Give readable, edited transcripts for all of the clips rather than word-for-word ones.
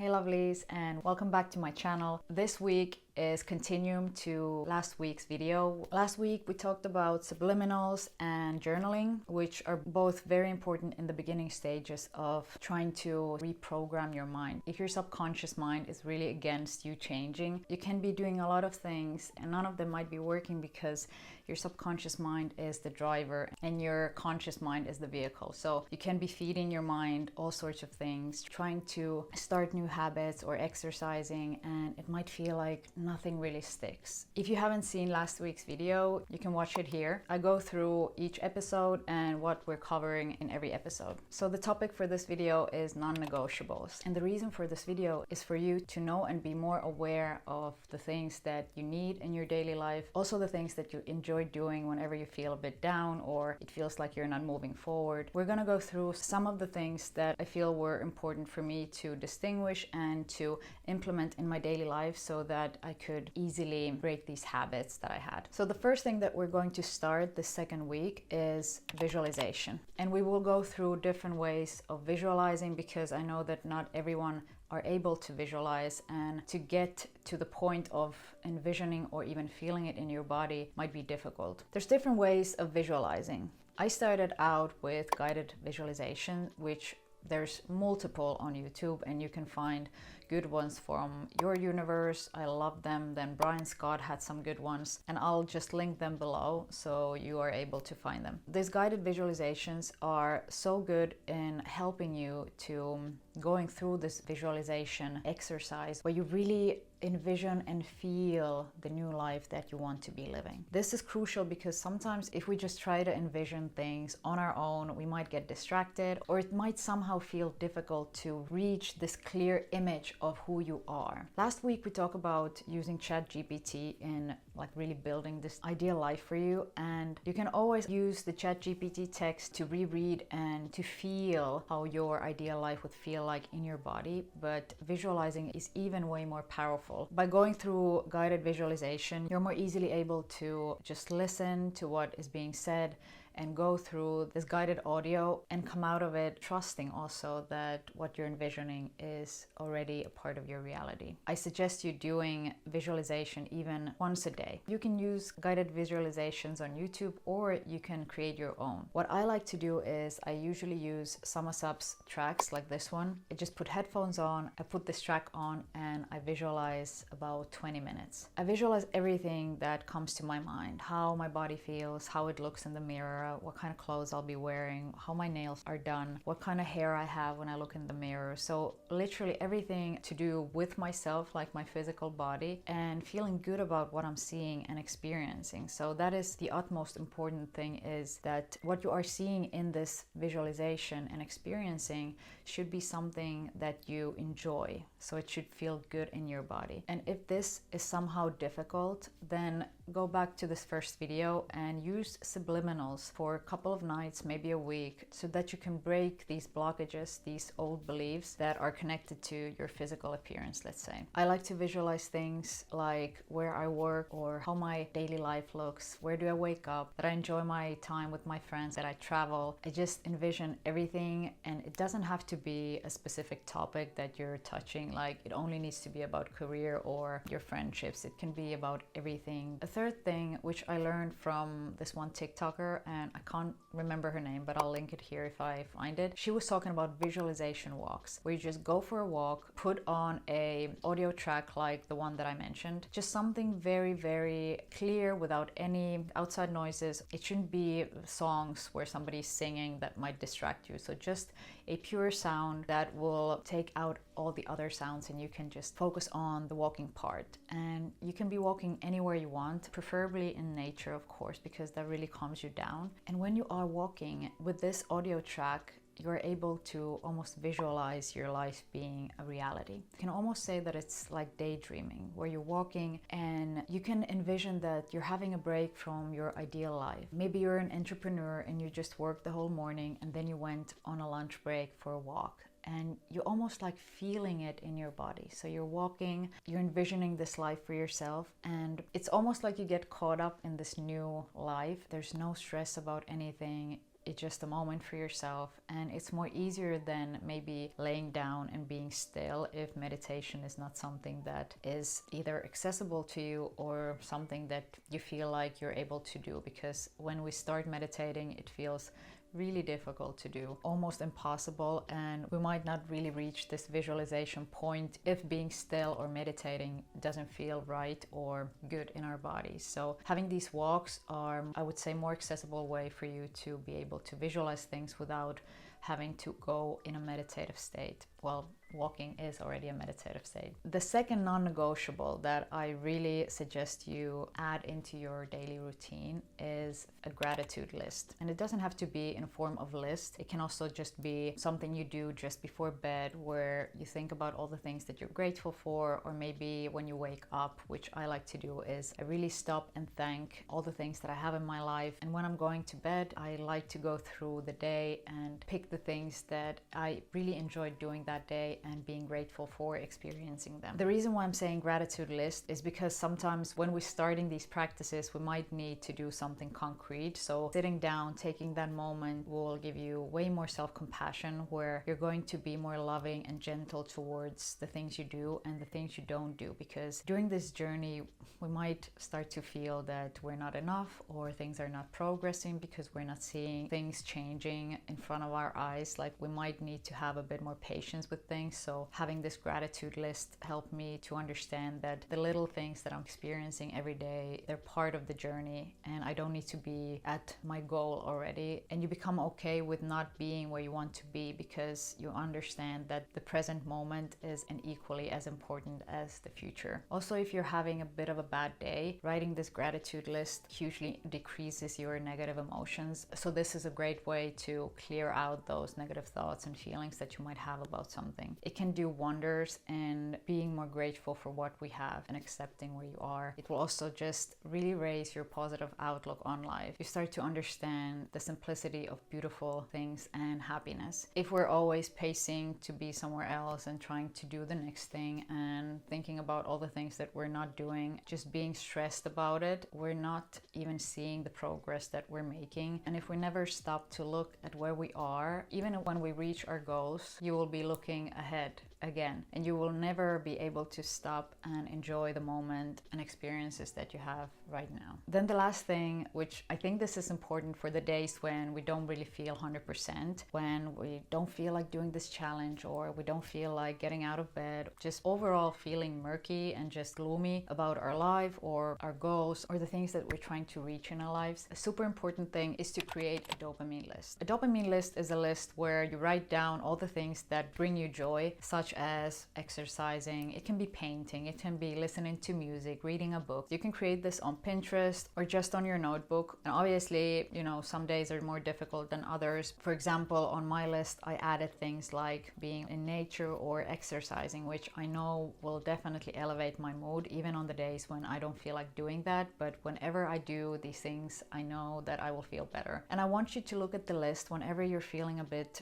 Hey lovelies, and welcome back to my channel. This week is continuum to last week's video. Last week we talked about subliminals and journaling, which are both very important in the beginning stages of trying to reprogram your mind. If your subconscious mind is really against you changing, you can be doing a lot of things and none of them might be working because your subconscious mind is the driver and your conscious mind is the vehicle. So you can be feeding your mind all sorts of things, trying to start new habits or exercising, and it might feel like nothing really sticks. If you haven't seen last week's video, you can watch it here. I go through each episode and what we're covering in every episode. So the topic for this video is non-negotiables. And the reason for this video is for you to know and be more aware of the things that you need in your daily life. Also the things that you enjoy doing whenever you feel a bit down or it feels like you're not moving forward. We're gonna go through some of the things that I feel were important for me to distinguish and to implement in my daily life so that I could easily break these habits that I had. So the first thing that we're going to start the second week is visualization. And we will go through different ways of visualizing because I know that not everyone are able to visualize, and to get to the point of envisioning or even feeling it in your body might be difficult. There's different ways of visualizing. I started out with guided visualization, which there's multiple on YouTube and you can find good ones from your universe. I love them. Then Brian Scott had some good ones and I'll just link them below so you are able to find them. These guided visualizations are so good in helping you to going through this visualization exercise where you really envision and feel the new life that you want to be living. This is crucial because sometimes if we just try to envision things on our own, we might get distracted or it might somehow feel difficult to reach this clear image of who you are. Last week we talked about using ChatGPT in like really building this ideal life for you, and you can always use the ChatGPT text to reread and to feel how your ideal life would feel like in your body, but visualizing is even way more powerful. By going through guided visualization, you're more easily able to just listen to what is being said and go through this guided audio and come out of it trusting also that what you're envisioning is already a part of your reality. I suggest you doing visualization even once a day. You can use guided visualizations on YouTube or you can create your own. What I like to do is I usually use Sonya A's tracks like this one. I just put headphones on, I put this track on and I visualize about 20 minutes. I visualize everything that comes to my mind, how my body feels, how it looks in the mirror, what kind of clothes I'll be wearing, how my nails are done, what kind of hair I have when I look in the mirror. So literally everything to do with myself, like my physical body, and feeling good about what I'm seeing and experiencing. So that is the utmost important thing, is that what you are seeing in this visualization and experiencing should be something that you enjoy. So it should feel good in your body. And if this is somehow difficult, then go back to this first video and use subliminals for a couple of nights, maybe a week, so that you can break these blockages, these old beliefs that are connected to your physical appearance, let's say. I like to visualize things like where I work or how my daily life looks, where do I wake up, that I enjoy my time with my friends, that I travel. I just envision everything, and it doesn't have to be a specific topic that you're touching, like it only needs to be about career or your friendships. It can be about everything. A third thing which I learned from this one TikToker, and I can't remember her name, but I'll link it here if I find it. She was talking about visualization walks, where you just go for a walk, put on a audio track like the one that I mentioned, just something very, very clear without any outside noises. It shouldn't be songs where somebody's singing that might distract you. So just a pure sound that will take out all the other sounds and you can just focus on the walking part. And you can be walking anywhere you want, preferably in nature, of course, because that really calms you down. And when you are walking with this audio track, you're able to almost visualize your life being a reality. You can almost say that it's like daydreaming, where you're walking and you can envision that you're having a break from your ideal life. Maybe you're an entrepreneur and you just worked the whole morning and then you went on a lunch break for a walk. And you're almost like feeling it in your body. So you're walking, you're envisioning this life for yourself, and it's almost like you get caught up in this new life. There's no stress about anything. it's just a moment for yourself, and it's more easier than maybe laying down and being still if meditation is not something that is either accessible to you or something that you feel like you're able to do, because when we start meditating it feels really difficult to do, almost impossible, and we might not really reach this visualization point if being still or meditating doesn't feel right or good in our bodies. So having these walks are, I would say, more accessible way for you to be able to visualize things without having to go in a meditative state. Well, walking is already a meditative state. The second non-negotiable that I really suggest you add into your daily routine is a gratitude list. And it doesn't have to be in a form of list. It can also just be something you do just before bed, where you think about all the things that you're grateful for, or maybe when you wake up, which I like to do is I really stop and thank all the things that I have in my life. And when I'm going to bed, I like to go through the day and pick the things that I really enjoyed doing that day and being grateful for experiencing them. The reason why I'm saying gratitude list is because sometimes when we're starting these practices, we might need to do something concrete. So sitting down, taking that moment will give you way more self-compassion, where you're going to be more loving and gentle towards the things you do and the things you don't do. Because during this journey, we might start to feel that we're not enough, or things are not progressing because we're not seeing things changing in front of our eyes. Like, we might need to have a bit more patience with things. So having this gratitude list helped me to understand that the little things that I'm experiencing every day, they're part of the journey, and I don't need to be at my goal already. And you become okay with not being where you want to be, because you understand that the present moment is equally as important as the future. Also, if you're having a bit of a bad day, writing this gratitude list hugely decreases your negative emotions. So this is a great way to clear out those negative thoughts and feelings that you might have about something. It can do wonders in being more grateful for what we have and accepting where you are. It will also just really raise your positive outlook on life. You start to understand the simplicity of beautiful things and happiness. If we're always pacing to be somewhere else and trying to do the next thing and thinking about all the things that we're not doing, just being stressed about it, we're not even seeing the progress that we're making. And if we never stop to look at where we are, even when we reach our goals, you will be looking ahead again, and you will never be able to stop and enjoy the moment and experiences that you have right now. Then the last thing, which I think this is important for the days when we don't really feel 100%, when we don't feel like doing this challenge, or we don't feel like getting out of bed, just overall feeling murky and just gloomy about our life or our goals or the things that we're trying to reach in our lives. A super important thing is to create a dopamine list. A dopamine list is a list where you write down all the things that bring you joy, such as exercising. It can be painting, it can be listening to music, reading a book. You can create this on Pinterest or just on your notebook. And obviously, you know, some days are more difficult than others. For example, on my list, I added things like being in nature or exercising, which I know will definitely elevate my mood, even on the days when I don't feel like doing that. But whenever I do these things, I know that I will feel better. And I want you to look at the list whenever you're feeling a bit,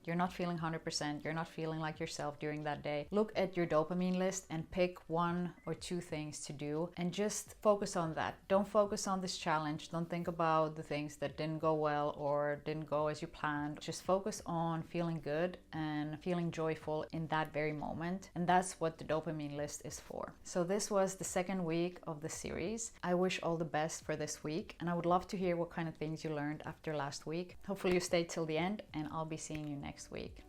you're not feeling 100%, you're not feeling like yourself during that day. Look at your dopamine list and pick 1 or 2 things to do and just focus on that. Don't focus on this challenge. Don't think about the things that didn't go well or didn't go as you planned. Just focus on feeling good and feeling joyful in that very moment. And that's what the dopamine list is for. So this was the second week of the series. I wish all the best for this week, and I would love to hear what kind of things you learned after last week. Hopefully you stayed till the end, and I'll be seeing you next week.